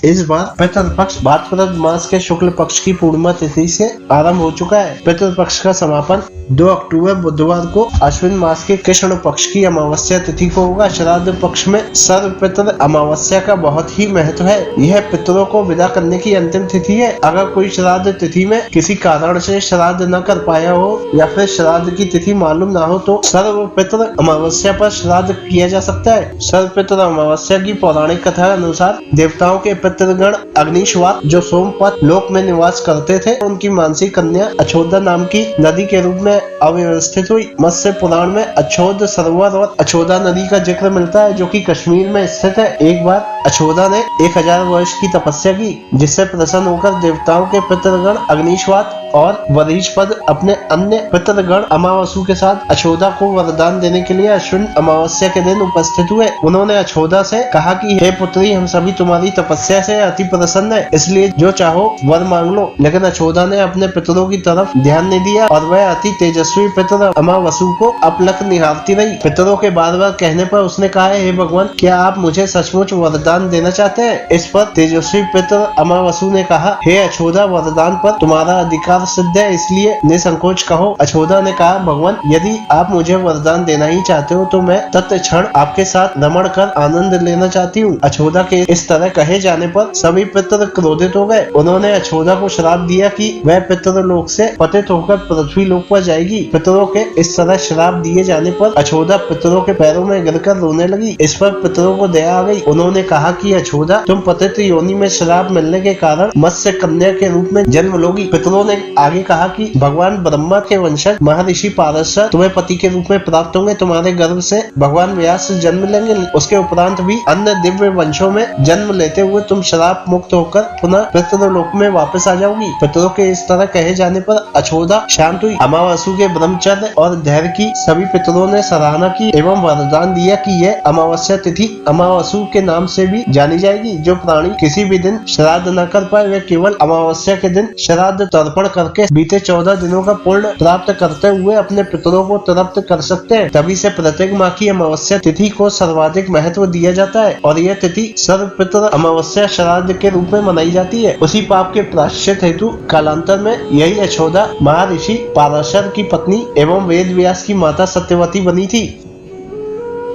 इस बार पितृपक्ष भाद्रपद मास के शुक्ल पक्ष की पूर्णिमा तिथि से आरंभ हो चुका है। पितृपक्ष का समापन 2 अक्टूबर बुधवार को अश्विन मास के कृष्ण पक्ष की अमावस्या तिथि को होगा। श्राद्ध पक्ष में सर्व पितृ अमावस्या का बहुत ही महत्व है। यह पितरों को विदा करने की अंतिम तिथि है। अगर कोई श्राद्ध तिथि में किसी कारण से श्राद्ध न कर पाया हो या फिर श्राद्ध की तिथि मालूम ना हो तो सर्व पितृ अमावस्या पर श्राद्ध किया जा सकता है। सर्व पितृ अमावस्या की पौराणिक कथा अनुसार देवताओं के पितृगण अग्निश्वात जो सोमपत लोक में निवास करते थे, उनकी मानसी कन्या अछोदा नाम की नदी के रूप में अव्यवस्थित हुई। मत्स्य पुराण में अछोद सरोवर और अछोदा नदी का जिक्र मिलता है, जो कि कश्मीर में स्थित है। एक बार अछोदा ने 1000 वर्ष की तपस्या की, जिससे प्रसन्न होकर देवताओं के पितृगण अग्निश्वात और वरीशपद अपने अन्य पितृगण अमावसु के साथ अछोदा को वरदान देने के लिए अश्विन अमावस्या के दिन उपस्थित हुए। उन्होंने अछोदा से कहा कि हे पुत्री, हम सभी तुम्हारी तपस्या से अति प्रसन्न है, इसलिए जो चाहो वर मांग लो। लेकिन अछोदा ने अपने पितरों की तरफ ध्यान नहीं दिया और वह अति तेजस्वी पितर अमावसु को अपलक निहारती रही। पितरों के बार बार कहने पर उसने कहा, हे भगवान, क्या आप मुझे सचमुच वरदान देना चाहते हैं? इस पर तेजस्वी पितर अमावसु ने कहा, हे अछोदा, वरदान पर तुम्हारा अधिकार सिद्ध है, इसलिए निसंकोच कहो। अछोदा ने कहा, भगवान, यदि आप मुझे वरदान देना ही चाहते हो तो मैं तत्क्षण आपके साथ रमण कर आनंद लेना चाहती हूँ। अछोदा के इस तरह कहे जाने पर सभी पितर क्रोधित हो गए। उन्होंने अछोदा को श्राप दिया कि वह पितरलोक से पतित होकर पृथ्वी लोक पर जाएगी। पितरों के इस तरह श्राप दिए जाने पर अछोदा पितरों के पैरों में गिरकर रोने लगी। इस पर पितरों को दया आ गई। उन्होंने कहा कि अछोदा, तुम पतित योनि में श्राप मिलने के कारण मत्स्य कन्या के रूप में जन्म लोगी। पितरों ने आगे कहा कि भगवान ब्रह्मा के वंशज महर्षि पारशर तुम्हें पति के रूप में प्राप्त होंगे। तुम्हारे गर्भ से भगवान व्यास जन्म लेंगे। उसके उपरांत भी अन्य दिव्य वंशों में जन्म लेते हुए तुम श्राप मुक्त होकर पुनः पितृलोक में वापस आ जाओगी। पितरों के इस तरह कहे जाने पर अछोदा शांत हुई। अमावसु के ब्रह्मचर्य और धैर्य की सभी पितरों ने सराहना की एवं वरदान दिया कि यह अमावस्या तिथि अमावसु के नाम से भी जानी जाएगी। जो प्राणी किसी भी दिन श्राद्ध न कर पाए, वे केवल अमावस्या के दिन श्राद्ध तर्पण करके बीते 14 दिनों का पुण्य प्राप्त करते हुए अपने पितरों को तृप्त कर सकते हैं। तभी से प्रत्येक माह की अमावस्या तिथि को सर्वाधिक महत्व दिया जाता है और यह तिथि सर्व पितर अमावस्या श्राद्ध के रूप में मनाई जाती है। उसी पाप के प्रायश्चित हेतु कालांतर में यही अछोदा महर्षि पाराशर की पत्नी एवं वेद व्यास की माता सत्यवती बनी थी।